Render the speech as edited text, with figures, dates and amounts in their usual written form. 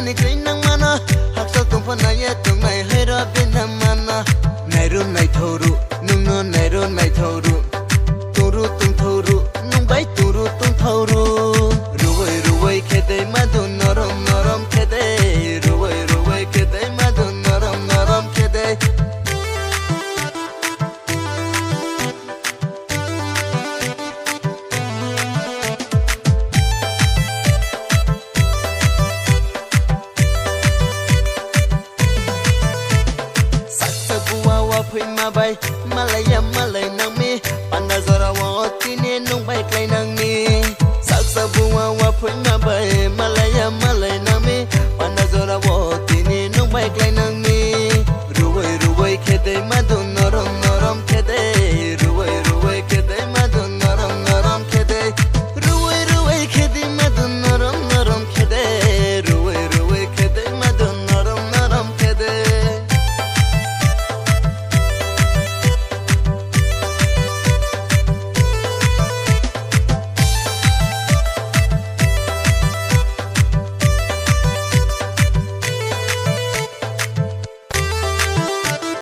ni kri nang mana hak sa tung phan na ye tung mai hai ra bin na mana nai ru nai thoru nung no nai ru nai thoru turu tung thoru nung bai turu tung thoru ruwai khede madu naram naram khede ruwai khede madu naram naram khede Phui ma bay Malaya